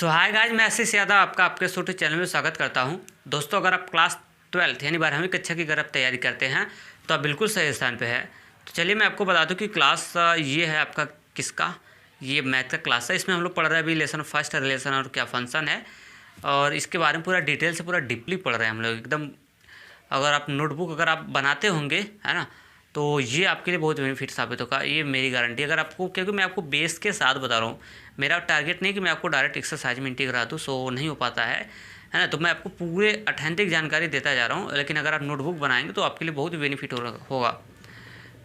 सो hi guys, मैं आशीष यादव आपका आपके यूट्यूब चैनल में स्वागत करता हूं। दोस्तों, अगर आप क्लास 12 यानी 12वीं कक्षा की अगर आप तैयारी करते हैं तो आप बिल्कुल सही स्थान पे है। तो चलिए मैं आपको बता दूं कि क्लास ये है आपका किसका, ये मैथ का क्लास है। इसमें हम लोग पढ़ रहे हैं अभी लेसन फर्स्ट रिलेशन और क्या फंक्शन है, और इसके बारे में पूरा डिटेल से पूरा डीपली पढ़ रहे हैं हम लोग एकदम। अगर आप नोटबुक अगर आप बनाते होंगे है ना, तो ये आपके लिए बहुत बेनिफिट साबित होगा, ये मेरी गारंटी। अगर आपको, क्योंकि मैं आपको बेस के साथ बता रहा हूँ, मेरा टारगेट नहीं कि मैं आपको डायरेक्ट एक्सरसाइज में इंटीग्रेट करा दूँ, सो नहीं हो पाता है ना। तो मैं आपको पूरे ऑथेंटिक जानकारी देता जा रहा हूँ, लेकिन अगर आप नोटबुक बनाएंगे तो आपके लिए बहुत बेनिफिट होगा।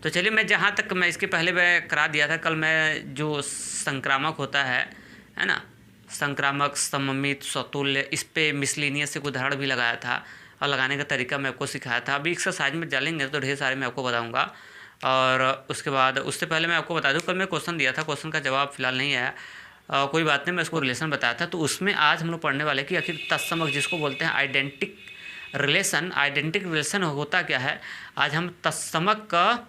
तो चलिए, मैं जहाँ तक मैं इसके पहले मैं करा दिया था कल, मैं जो संक्रामक होता है ना, संक्रामक, सममित, स्वतुल्य, इस पर मिसलिनियस से उदाहरण भी लगाया था और लगाने का तरीका मैं आपको सिखाया था। अभी एक्सरसाइज में डालेंगे तो ढेर सारे मैं आपको बताऊंगा। और उसके बाद उससे पहले मैं आपको बता दूं, कल मैं क्वेश्चन दिया था, क्वेश्चन का जवाब फिलहाल नहीं आया। कोई बात नहीं, मैं उसको रिलेशन बताया था। तो उसमें आज हम लोग पढ़ने वाले कि आखिर तत्समक, जिसको बोलते हैं आइडेंटिक रिलेशन होता क्या है। आज हम तत्समक का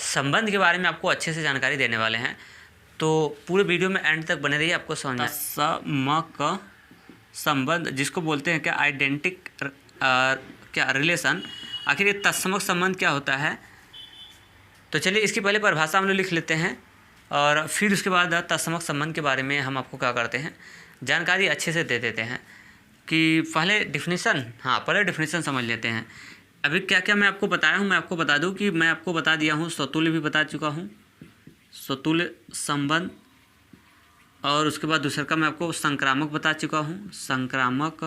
संबंध के बारे में आपको अच्छे से जानकारी देने वाले हैं। तो पूरे वीडियो में एंड तक बने रहिए, आपको समझना। तत्समक संबंध जिसको बोलते हैं क्या, आइडेंटिक क्या रिलेशन, आखिर ये तत्समक संबंध क्या होता है। तो चलिए इसकी पहले परिभाषा हम लोग लिख लेते हैं और फिर उसके बाद तत्समक संबंध के बारे में हम आपको क्या करते हैं, जानकारी अच्छे से दे देते हैं। कि पहले डिफिनीसन समझ लेते हैं। अभी क्या क्या मैं आपको बताया हूँ, मैं आपको बता दूँ कि मैं आपको बता दिया हूँ, स्वतुल्य भी बता चुका हूँ, स्वतुल्य संबंध। और उसके बाद दूसरा का मैं आपको संक्रामक बता चुका हूँ, संक्रामक।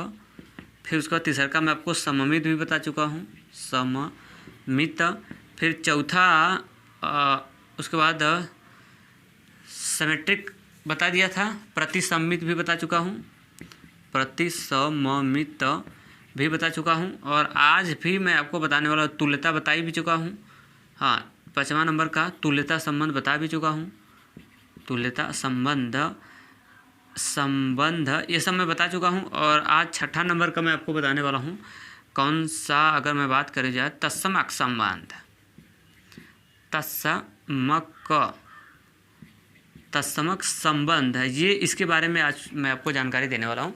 फिर उसके बाद तीसरा का मैं आपको सममित भी बता चुका हूँ, सममित। फिर चौथा उसके बाद सिमेट्रिक बता दिया था, प्रतिसमित भी बता चुका हूँ, प्रतिसमित भी बता चुका हूँ। और आज भी मैं आपको बताने वाला तुल्यता बता भी चुका हूँ। हाँ, 5वां नंबर का तुल्यता संबंध बता भी चुका हूँ, तुल्यता संबंध ये सब मैं बता चुका हूँ। और आज 6ठा नंबर का मैं आपको बताने वाला हूँ, कौन सा, अगर मैं बात करी जाए तत्समक संबंध, तत्समक संबंध है ये, इसके बारे में आज मैं आपको जानकारी देने वाला हूँ।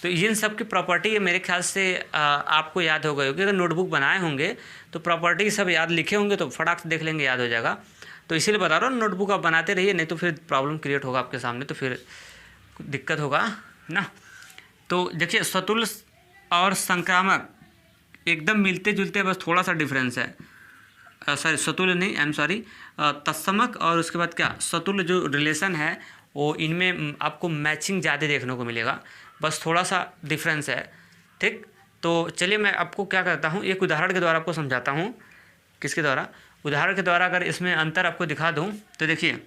तो इन सब की प्रॉपर्टी मेरे ख्याल से आपको याद हो गई होगी। अगर नोटबुक बनाए होंगे तो प्रॉपर्टी सब याद लिखे होंगे तो फटाक से देख लेंगे, याद हो जाएगा। तो इसीलिए बता रहा हूँ, नोटबुक आप बनाते रहिए, नहीं तो फिर प्रॉब्लम क्रिएट होगा आपके सामने, तो फिर दिक्कत होगा ना। तो देखिए, स्वतुल्य और संक्रामक एकदम मिलते जुलते, बस थोड़ा सा डिफरेंस है। सॉरी, स्वतुल्य नहीं, आई एम सॉरी, तत्समक और उसके बाद क्या स्वतुल्य जो रिलेशन है, वो इनमें आपको मैचिंग ज़्यादा देखने को मिलेगा, बस थोड़ा सा डिफरेंस है। ठीक, तो चलिए मैं आपको क्या करता हूँ, एक उदाहरण के द्वारा आपको समझाता हूँ। किसके द्वारा? उदाहरण के द्वारा अगर इसमें अंतर आपको दिखा दूँ तो देखिए,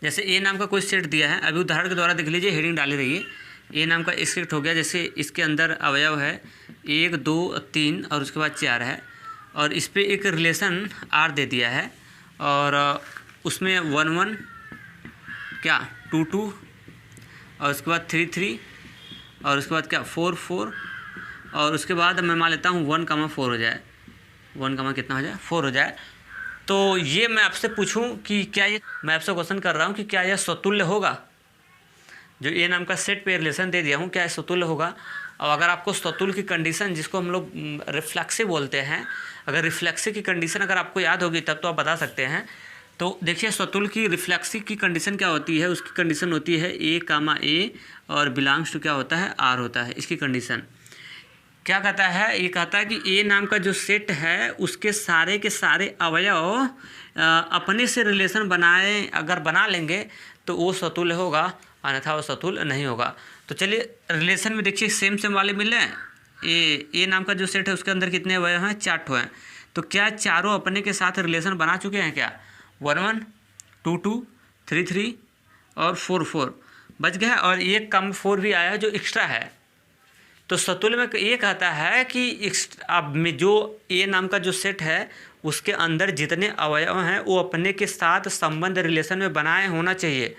जैसे ए नाम का कोई सेट दिया है, अभी उदाहरण के द्वारा देख लीजिए, हेडिंग डाले रहिए। ए नाम का एक सेट हो गया, जैसे इसके अंदर अवयव है 1 2 3 और उसके बाद 4 है, और इस पर एक रिलेशन आर दे दिया है, और उसमें 1 1 क्या 2 2 और उसके बाद 3 3 और उसके बाद क्या 4 4, और उसके बाद मैं मान लेता हूँ 1,4 हो जाए, 1, कितना हो जाए 4 हो जाए। तो ये मैं आपसे पूछूं कि क्या ये, मैं आपसे क्वेश्चन कर रहा हूँ कि क्या यह स्वतुल्य होगा। जो ए नाम का सेट पे रिलेशन दे दिया हूँ, क्या स्वतुल्य होगा। और अगर आपको स्वतुल्य की कंडीशन, जिसको हम लोग रिफ्लेक्सिव बोलते हैं, अगर रिफ्लेक्सिव की कंडीशन अगर आपको याद होगी तब तो आप बता सकते हैं। तो देखिए, स्वतुल्य की रिफ्लेक्सिव की कंडीशन क्या होती है, उसकी कंडीशन होती है A, और बिलोंग्स टू क्या होता है, R होता है। इसकी कंडीशन क्या कहता है, ये कहता है कि ए नाम का जो सेट है उसके सारे के सारे अवयव अपने से रिलेशन बनाए, अगर बना लेंगे तो वो स्वतुल्य होगा, अन्यथा वो स्वतुल्य नहीं होगा। तो चलिए रिलेशन में देखिए, सेम वाले मिल रहे हैं। ए नाम का जो सेट है उसके अंदर कितने अवयव हैं, 4 ठो हैं। तो क्या चारों अपने के साथ रिलेशन बना चुके हैं क्या, 1 1 2 2 3 3 और 4 4 बच गया, और एक कम 4 भी आया है जो एक्स्ट्रा है। तो स्वतुल्य में ये कहता है कि अब में जो ए नाम का जो सेट है उसके अंदर जितने अवयव हैं वो अपने के साथ संबंध रिलेशन में बनाए होना चाहिए,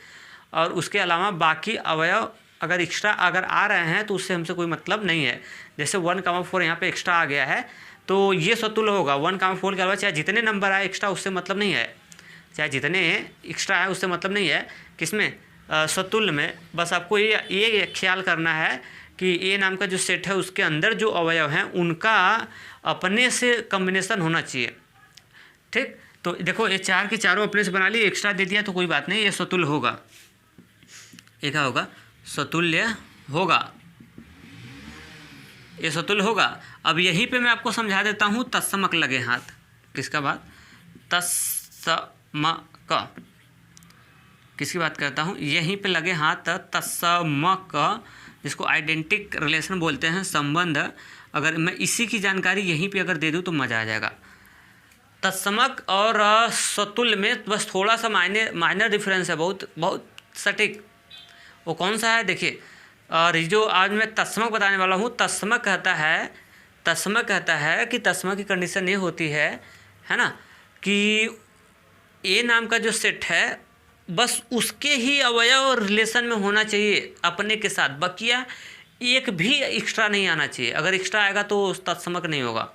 और उसके अलावा बाकी अवयव अगर एक्स्ट्रा अगर आ रहे हैं तो उससे हमसे कोई मतलब नहीं है। जैसे 1,4 यहाँ पे एक्स्ट्रा आ गया है तो ये स्वतुल्य होगा। 1,4 के अलावा चाहे जितने नंबर आए एक्स्ट्रा, उससे मतलब नहीं है, चाहे जितने एक्स्ट्रा है उससे मतलब नहीं है। किसमें, सतुल्य में बस आपको ये ख्याल करना है कि ए नाम का जो सेट है उसके अंदर जो अवयव हैं उनका अपने से कॉम्बिनेशन होना चाहिए। ठीक, तो देखो ये चार के चारों अपने से बना लिए, एक्स्ट्रा दे दिया तो कोई बात नहीं, ये सतुल्य होगा। ये क्या होगा? सतुल्य होगा, ये सतुल्य होगा। अब यहीं पे मैं आपको समझा देता हूँ तत्समक लगे हाथ। किसका बात? तत्समक, किसकी बात करता हूँ? यहीं पे लगे हाथ तत्समक, जिसको आइडेंटिक रिलेशन बोलते हैं, संबंध। अगर मैं इसी की जानकारी यहीं पे अगर दे दूँ तो मज़ा आ जाएगा। तत्समक और सतुल्य में बस थोड़ा सा माइनर डिफरेंस है, बहुत सटीक। वो कौन सा है? देखिए, और जो आज मैं तत्समक बताने वाला हूँ, तत्समक कहता है कि तत्समक की कंडीशन ये होती है ना, कि ए नाम का जो सेट है बस उसके ही अवयव रिलेशन में होना चाहिए अपने के साथ, बकिया एक भी एक्स्ट्रा नहीं आना चाहिए। अगर एक्स्ट्रा आएगा तो तत्समक नहीं होगा।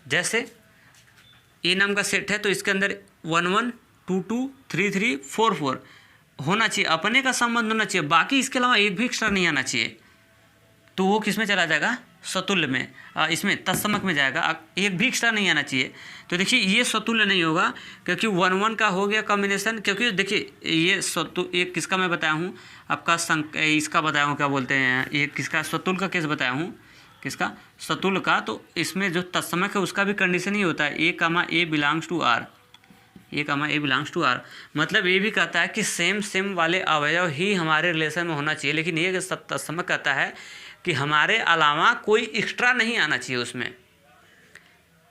जैसे ए नाम का सेट है तो इसके अंदर 1 1 2 2 3 3 4 4 होना चाहिए, अपने का संबंध होना चाहिए, बाकी इसके अलावा एक भी एक्स्ट्रा नहीं आना चाहिए। तो वो किस में चला जाएगा? सतुल्य में, इसमें तत्समक में जाएगा, एक भी एक्स्ट्रा नहीं आना चाहिए। तो देखिए ये सतुल्य नहीं होगा क्योंकि 1 1 का हो गया कॉम्बिनेशन। क्योंकि देखिए ये एक किसका मैं बताया हूँ आपका इसका बताया हूँ, क्या बोलते हैं, ये किसका? सतुल्य का केस बताया हूँ। किसका? सतुल्य का। तो इसमें जो तत्समक है उसका भी कंडीशन ही होता है a comma a belongs to R, a comma a belongs to R. मतलब ये भी कहता है कि सेम वाले अवयव ही हमारे रिलेशन में होना चाहिए। लेकिन ये तत्समक कहता है कि हमारे अलावा कोई एक्स्ट्रा नहीं आना चाहिए, उसमें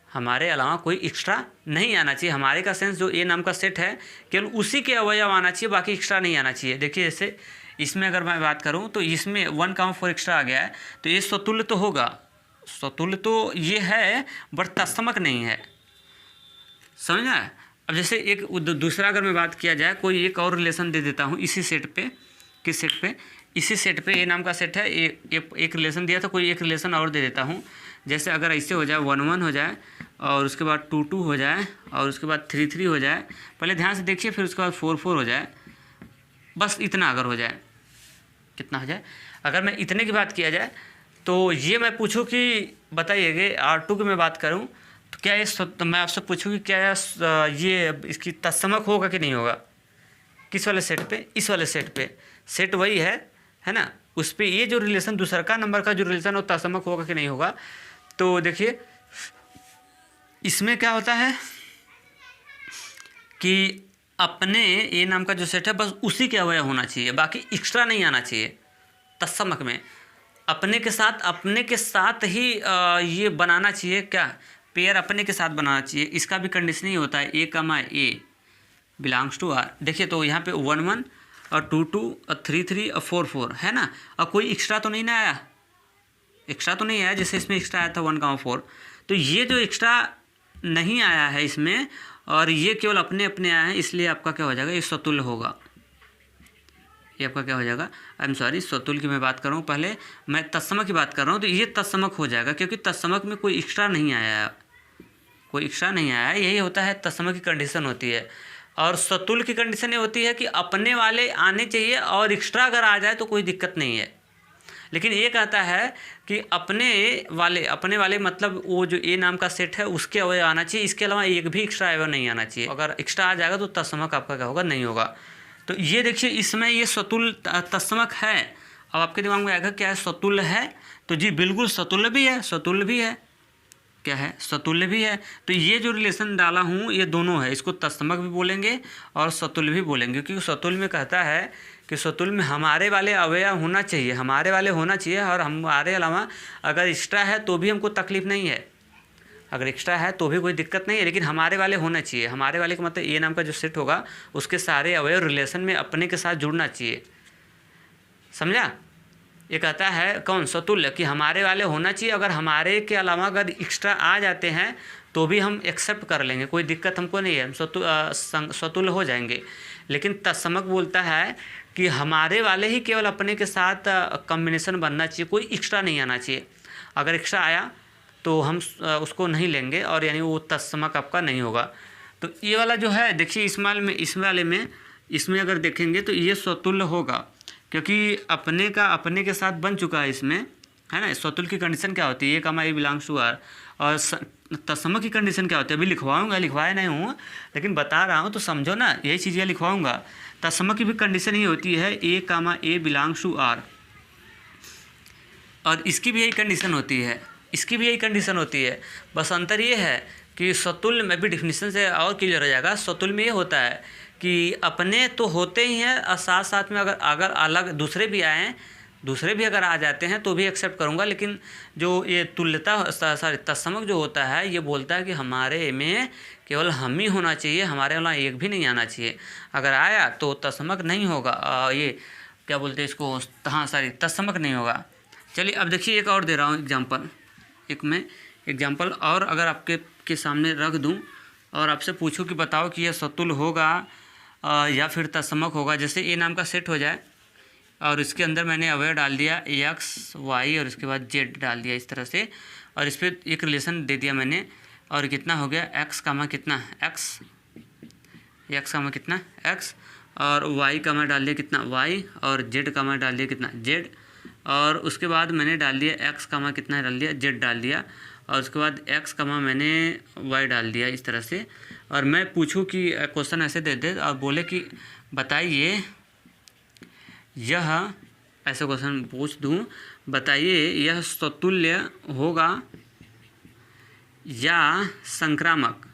हमारे अलावा कोई एक्स्ट्रा नहीं आना चाहिए। हमारे का सेंस जो ए नाम का सेट है केवल उसी के अवयव आना चाहिए, बाकी एक्स्ट्रा नहीं आना चाहिए। देखिए जैसे इसमें अगर मैं बात करूं तो इसमें 1 4 एक्स्ट्रा आ गया है, तो ये सतुल्य तो होगा, सतुल्य तो ये है, बट तत्समक नहीं है। समझना है? अब जैसे एक दूसरा अगर मैं बात किया जाए, कोई एक और रिलेशन दे देता हूँ इसी सेट पे। किस सेट पे? इसी सेट पे ए नाम का सेट है, एक रिलेशन दिया था, कोई एक रिलेशन और दे देता हूँ। जैसे अगर ऐसे हो जाए 1 1 हो जाए और उसके बाद 2 2 हो जाए और उसके बाद 3 3 हो जाए, पहले ध्यान से देखिए, फिर उसके बाद 4 4 हो जाए, बस इतना अगर हो जाए, कितना हो जाए? अगर मैं इतने की बात किया जाए तो ये मैं पूछूं कि बताइएगा R2 की मैं बात करूं तो क्या ये मैं आपसे पूछूं कि क्या ये इसकी तत्समक होगा कि नहीं होगा? किस वाले सेट पे? इस वाले सेट पे। सेट वही है ना, उस पर ये जो रिलेशन दूसरा का नंबर का जो रिलेशन वो तत्समक होगा कि नहीं होगा? तो देखिए इसमें क्या होता है कि अपने ए नाम का जो सेट है बस उसी के अवयव होना चाहिए, बाकी एक्स्ट्रा नहीं आना चाहिए। तत्समक में अपने के साथ ही ये बनाना चाहिए, क्या? पेयर अपने के साथ बनाना चाहिए। इसका भी कंडीशन ही होता है a comma a belongs to are. देखिए तो यहाँ पे 1 1 और 2 2 और 3 3 और 4 4 है ना, और कोई एक्स्ट्रा तो नहीं ना आया, एक्स्ट्रा तो नहीं आया, जैसे इसमें एक्स्ट्रा आया था 1 4। तो ये जो एक्स्ट्रा नहीं आया है इसमें और ये केवल अपने आए हैं, इसलिए आपका क्या हो जाएगा? ये सतुल्य होगा। ये आपका क्या हो जाएगा? आई एम सॉरी, सतुल्य की मैं बात कर रहा हूँ, पहले मैं तत्समक की बात कर रहा हूँ। तो ये तत्समक हो जाएगा क्योंकि तत्समक में कोई एक्स्ट्रा नहीं आया है, कोई एक्स्ट्रा नहीं आया है। यही होता है तत्समक की कंडीशन होती है। और सतुल्य की कंडीशन ये होती है कि अपने वाले आने चाहिए और एक्स्ट्रा अगर आ जाए तो कोई दिक्कत नहीं है। लेकिन ये कहता है कि अपने वाले मतलब वो जो ए नाम का सेट है उसके अवयव आना चाहिए, इसके अलावा एक भी एक्स्ट्रा अवयव नहीं आना चाहिए। अगर एक्स्ट्रा आ जाएगा तो तत्समक आपका क्या होगा? नहीं होगा। तो ये देखिए इसमें ये सतुल्य तत्समक है। अब आपके दिमाग में आएगा क्या है? सतुल्य है, तो जी बिल्कुल सतुल्य भी है, सतुल्य भी है। क्या है? सतुल्य भी है। तो ये जो रिलेशन डाला हूँ ये दोनों है, इसको तत्समक भी बोलेंगे और सतुल्य भी बोलेंगे, क्योंकि सतुल्य में कहता है कि सतुल्य में हमारे वाले अवयव होना चाहिए, हमारे वाले होना चाहिए, और हमारे अलावा अगर एक्स्ट्रा है तो भी हमको तकलीफ नहीं है, अगर एक्स्ट्रा है तो भी कोई दिक्कत नहीं है, लेकिन हमारे वाले होना चाहिए। हमारे वाले का मतलब ए नाम का जो सेट होगा उसके सारे अवयव रिलेशन में अपने के साथ जुड़ना चाहिए। समझा? ये कहता है कौन? सतुल्य, कि हमारे वाले होना चाहिए, अगर हमारे के अलावा अगर एक्स्ट्रा आ जाते हैं तो भी हम एक्सेप्ट कर लेंगे, कोई दिक्कत हमको नहीं है, हम सतुल्य हो जाएंगे। लेकिन तत्समक बोलता है कि हमारे वाले ही केवल अपने के साथ कॉम्बिनेशन बनना चाहिए, कोई एक्स्ट्रा नहीं आना चाहिए। अगर एक्स्ट्रा आया तो हम उसको नहीं लेंगे और यानी वो तत्समक आपका नहीं होगा। तो ये वाला जो है देखिए इस वाले में इसमें अगर देखेंगे तो ये स्वतुल्य होगा, क्योंकि अपने का अपने के साथ बन चुका है इसमें, है ना। स्वतुल्य की कंडीशन क्या होती है, ए कमा ए बिलोंग्स टू आर। और तत्समक की कंडीशन क्या होती है, अभी लिखवाऊंगा, लिखवाया नहीं हूँ लेकिन बता रहा हूँ तो समझो ना, यही चीज़ें लिखवाऊंगा। तत्समक की भी कंडीशन ही होती है ए कमा ए बिलोंग्स टू आर, और इसकी भी यही कंडीशन होती है, इसकी भी यही कंडीशन होती है। बस अंतर ये है कि स्वतुल्य में भी डिफिनीशन से और क्लियर हो जाएगा। स्वतुल्य में ये होता है कि अपने तो होते ही हैं और साथ साथ में अगर अलग दूसरे भी आएँ, दूसरे भी अगर आ जाते हैं तो भी एक्सेप्ट करूँगा, लेकिन जो ये तुल्यता सॉरी तत्समक जो होता है ये बोलता है कि हमारे में केवल हम ही होना चाहिए, हमारे वाला एक भी नहीं आना चाहिए। अगर आया तो तत्समक नहीं होगा, ये क्या बोलते हैं इसको, हाँ सॉरी तत्समक नहीं होगा। चलिए अब देखिए एक और दे रहा हूँ एग्जाम्पल, एक मैं एग्जाम्पल और अगर आपके सामने रख दूँ और आपसे पूछूं कि बताओ कि यह स्वतुल्य होगा या फिर तत्समक होगा। जैसे ए नाम का सेट हो जाए और इसके अंदर मैंने अवयव डाल दिया एक्स वाई और उसके बाद जेड डाल दिया इस तरह से, और इस पर एक रिलेशन दे दिया मैंने, और कितना हो गया एक्स कामा कितना एक्स, एक्स कामा कितना एक्स, और वाई कामा डाल दिया कितना वाई, और जेड कामा डाल दिया कितना जेड, और उसके बाद मैंने डाल दिया एक्स कामा कितना डाल दिया जेड डाल दिया, और उसके बाद एक्स कामा मैंने वाई डाल दिया इस तरह से। और मैं पूछूं कि क्वेश्चन ऐसे दे दे और बोले कि बताइए यह, ऐसे क्वेश्चन पूछ दूं, बताइए यह स्वतुल्य होगा या संक्रामक,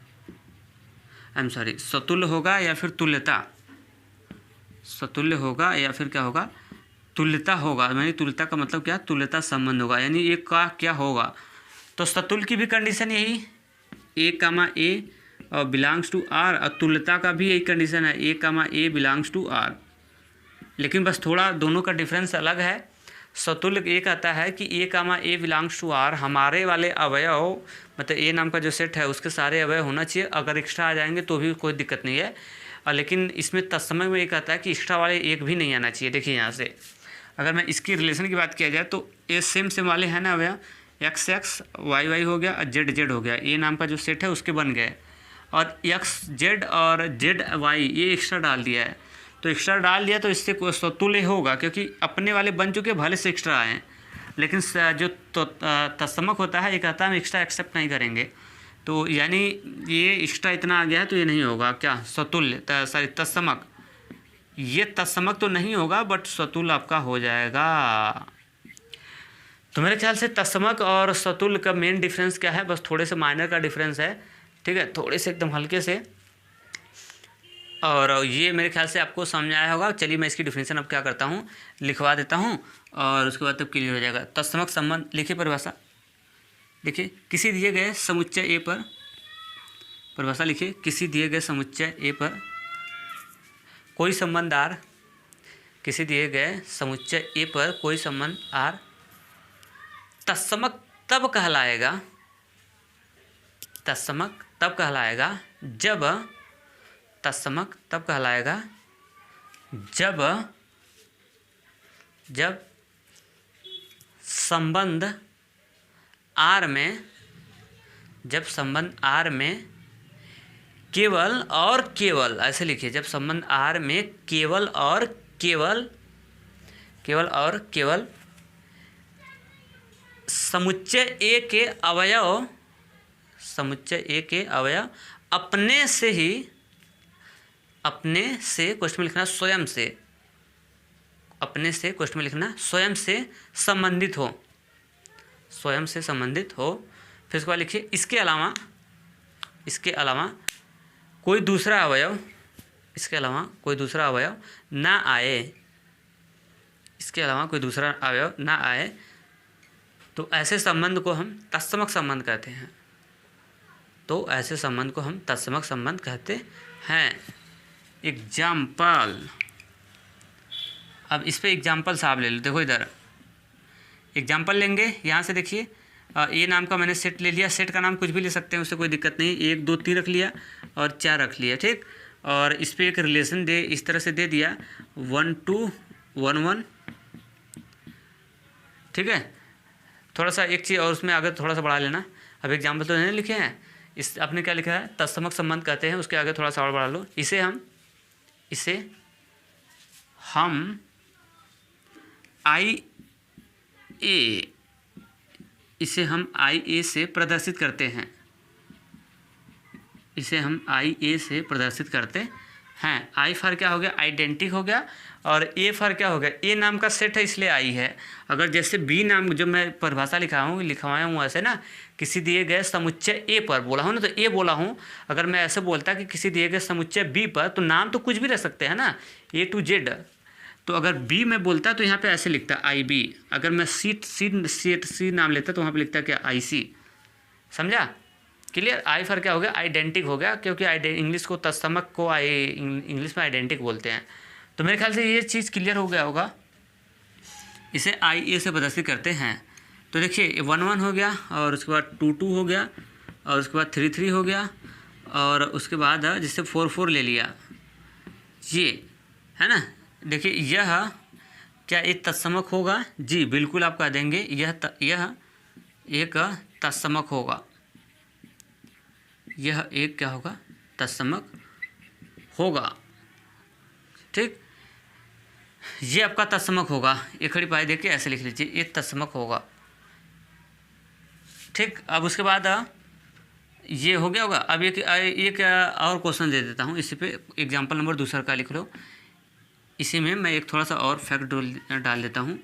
आई एम सॉरी स्वतुल्य होगा या फिर तुल्यता, स्वतुल्य होगा या फिर क्या होगा तुल्यता होगा। यानी तुल्यता का मतलब क्या, तुल्यता संबंध होगा, यानी एक का क्या होगा। तो स्वतुल्य की भी कंडीशन यही ए कामा ए और बिलोंग्स टू आर, और तुल्यता का भी यही कंडीशन है a comma a belongs to are, लेकिन बस थोड़ा दोनों का डिफरेंस अलग है। स्वतुल्य ये कहता है कि ए comma a belongs to are, हमारे वाले अवयव मतलब ए नाम का जो सेट है उसके सारे अवयव होना चाहिए, अगर एक्स्ट्रा आ जाएंगे तो भी कोई दिक्कत नहीं है। लेकिन इसमें तत्समक में ये कहता है कि एक्स्ट्रा वाले एक भी नहीं आना चाहिए। देखिए यहाँ से अगर मैं इसकी रिलेशन की बात किया जाए तो ए सेम वाले हैं ना अवयव, एक्स एक्स वाई वाई हो गया और जेड जेड हो गया, ए नाम का जो सेट है उसके बन गए, और एक्स जेड और जेड वाई ये एक्स्ट्रा डाल दिया है। तो एक्स्ट्रा डाल दिया तो इससे स्वतुल्य होगा, क्योंकि अपने वाले बन चुके भले से एक्स्ट्रा आए, लेकिन जो तत्समक होता है ये कहता है हम एक्स्ट्रा एक्सेप्ट नहीं करेंगे। तो यानी ये एक्स्ट्रा इतना आ गया है तो ये नहीं होगा क्या स्वतुल्य, सॉरी तत्समक, ये तत्समक तो नहीं होगा बट स्वतुल्य आपका हो जाएगा। तो मेरे ख्याल से तत्समक और स्वतुल्य का मेन डिफरेंस क्या है, बस थोड़े से माइनर का डिफरेंस है, ठीक है, थोड़े से एकदम हल्के से, और ये मेरे ख्याल से आपको समझ आया होगा। चलिए मैं इसकी डिफिनेशन अब क्या करता हूँ, लिखवा देता हूँ और उसके बाद तब क्लियर हो जाएगा। तत्समक संबंध, लिखिए परिभाषा, लिखिए किसी दिए गए समुच्चय ए पर, परिभाषा लिखिए किसी दिए गए समुच्चय ए पर कोई संबंध आर, किसी दिए गए समुच्चय ए पर कोई संबंध आर तत्समक तब कहलाएगा, तत्समक तब कहलाएगा जब, तत्समक तब कहलाएगा जब जब संबंध आर में, जब संबंध आर में केवल और केवल, ऐसे लिखिए जब संबंध आर में केवल और केवल, केवल और केवल समुच्चय ए के अवयव, समुच्चय ए के अवयव अपने से ही, अपने से क्वेश्चन में लिखना स्वयं से, अपने से क्वेश्चन में लिखना स्वयं से संबंधित हो, स्वयं से संबंधित हो। फिर उसके बाद लिखिए इसके अलावा, इसके अलावा कोई दूसरा अवयव, इसके अलावा कोई दूसरा अवयव ना आए, इसके अलावा कोई दूसरा अवयव ना आए, तो ऐसे संबंध को हम तत्समक संबंध कहते हैं। तो ऐसे संबंध को हम तत्समक संबंध कहते हैं। एग्जाम्पल, अब इस पे एग्जाम्पल साहब ले लो, देखो इधर एग्जाम्पल लेंगे, यहाँ से देखिए ए नाम का मैंने सेट ले लिया, सेट का नाम कुछ भी ले सकते हैं उससे कोई दिक्कत नहीं, 1 2 3 रख लिया और 4 रख लिया, ठीक। और इस पर एक रिलेशन दे इस तरह से दे दिया 1 2 1 1, ठीक है। थोड़ा सा एक चीज़ और उसमें आगे थोड़ा सा बढ़ा लेना, अब एग्जाम्पल तो नहीं लिखे हैं, इस आपने क्या लिखा है तत्समक संबंध कहते हैं, उसके आगे थोड़ा सा और बढ़ा लो, इसे हम, इसे हम आई ए, इसे हम आई ए से प्रदर्शित करते हैं, इसे हम आई ए से प्रदर्शित करते हैं। आई फॉर क्या हो गया, आइडेंटिक हो गया, और ए फॉर क्या हो गया, ए नाम का सेट है इसलिए आई है। अगर जैसे बी नाम जो मैं परिभाषा लिखवाया हूँ ऐसे ना, किसी दिए गए समुच्चय ए पर बोला हूँ ना, तो ए बोला हूँ। अगर मैं ऐसे बोलता कि किसी दिए गए समुच्चय बी पर, तो नाम तो कुछ भी रह सकते हैं ना, ए टू जेड। तो अगर बी में बोलता तो यहाँ पे ऐसे लिखता आई बी। अगर मैं सी नाम लेता तो वहाँ पे लिखता क्या, आई सी। समझा, क्लियर। आई फॉर क्या हो गया, आइडेंटिक हो गया, क्योंकि इंग्लिश को तत्समक को इंग्लिश में आइडेंटिक बोलते हैं। तो मेरे ख्याल से ये चीज़ क्लियर हो गया होगा। इसे आई ए से प्रदर्शित करते हैं। तो देखिए 1 1 हो गया, और उसके बाद 2 2 हो गया, और उसके बाद 3 3 हो गया, और उसके बाद जिससे 4 4 ले लिया, ये है ना। देखिए यह क्या एक तत्समक होगा, जी बिल्कुल आप कह देंगे यह एक तत्समक होगा, यह एक क्या होगा, तत्समक होगा। ठीक, ये आपका तत्समक होगा। एक खड़ी पाई देखिए ऐसे लिख लीजिए, ये तत्समक होगा। ठीक, अब उसके बाद ये हो गया होगा। अब एक और क्वेश्चन दे देता हूँ, इसी पे एग्जाम्पल नंबर दूसरा का लिख लो। इसी में मैं एक थोड़ा सा और फैक्ट डाल देता हूँ,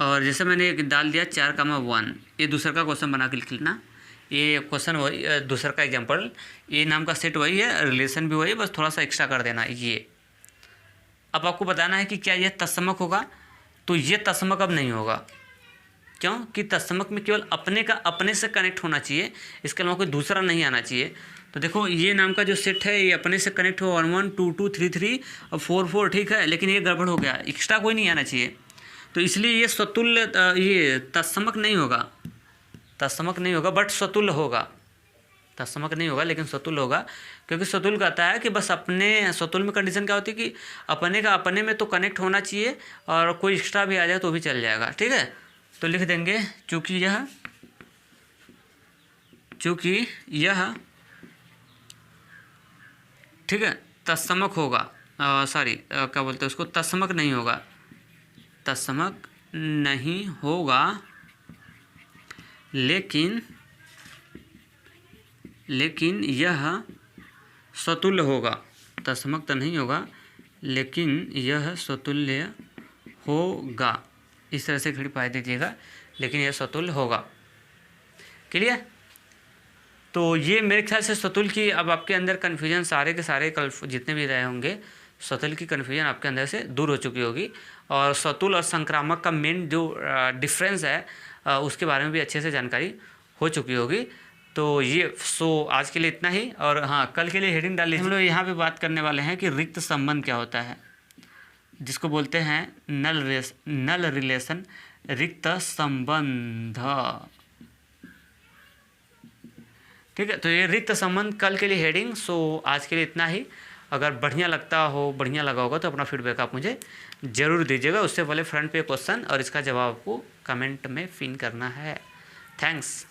और जैसे मैंने एक डाल दिया 4, 1, ये दूसरा का क्वेश्चन बना के लिख लेना। ये क्वेश्चन वही, दूसरा का एग्जाम्पल, ये नाम का सेट वही है, रिलेशन भी वही, बस थोड़ा सा एक्स्ट्रा कर देना ये। अब आपको बताना है कि क्या यह तत्समक होगा। तो ये तत्समक अब नहीं होगा, क्यों कि तत्समक में केवल अपने का अपने से कनेक्ट होना चाहिए, इसके अलावा कोई दूसरा नहीं आना चाहिए। तो देखो ये नाम का जो सेट है ये अपने से कनेक्ट हो, 1 1 2 2 3 3 और 4 4, ठीक है, लेकिन ये गड़बड़ हो गया, एक्स्ट्रा कोई नहीं आना चाहिए। तो इसलिए ये स्वतुल्य, ये तत्समक नहीं होगा, तत्समक नहीं होगा, बट स्वतुल्य होगा। तत्समक नहीं होगा लेकिन स्वतुल्य होगा, क्योंकि स्वतुल्य कहता है कि बस अपने, स्वतुल्य में कंडीशन क्या होती है कि अपने का अपने में तो कनेक्ट होना चाहिए, और कोई एक्स्ट्रा भी आ जाए तो भी चल जाएगा। ठीक है, तो लिख देंगे चूँकि यह ठीक है तत्समक होगा, सॉरी क्या बोलते हैं उसको, तत्समक नहीं होगा, तत्समक नहीं होगा, लेकिन यह स्वतुल्य होगा। तत्समक तो नहीं होगा लेकिन यह स्वतुल्य होगा, इस तरह से खड़ी पाई दीजिएगा, लेकिन यह स्वतुल्य होगा। क्लियर। तो ये मेरे ख्याल से स्वतुल्य की, अब आपके अंदर कन्फ्यूजन सारे के सारे जितने भी रहे होंगे, स्वतुल्य की कन्फ्यूजन आपके अंदर से दूर हो चुकी होगी, और स्वतुल्य और संक्रामक का मेन जो डिफरेंस है उसके बारे में भी अच्छे से जानकारी हो चुकी होगी। तो ये आज के लिए इतना ही, और हाँ कल के लिए हेडिंग डाल लीजिए। हम लोग यहाँ पे बात करने वाले हैं कि रिक्त संबंध क्या होता है, जिसको बोलते हैं नल रिलेशन, रिक्त संबंध। ठीक है, तो ये रिक्त संबंध कल के लिए हेडिंग। आज के लिए इतना ही। अगर बढ़िया लगा होगा तो अपना फीडबैक आप मुझे ज़रूर दीजिएगा। उससे पहले फ्रंट पे क्वेश्चन और इसका जवाब आपको कमेंट में पिन करना है। थैंक्स।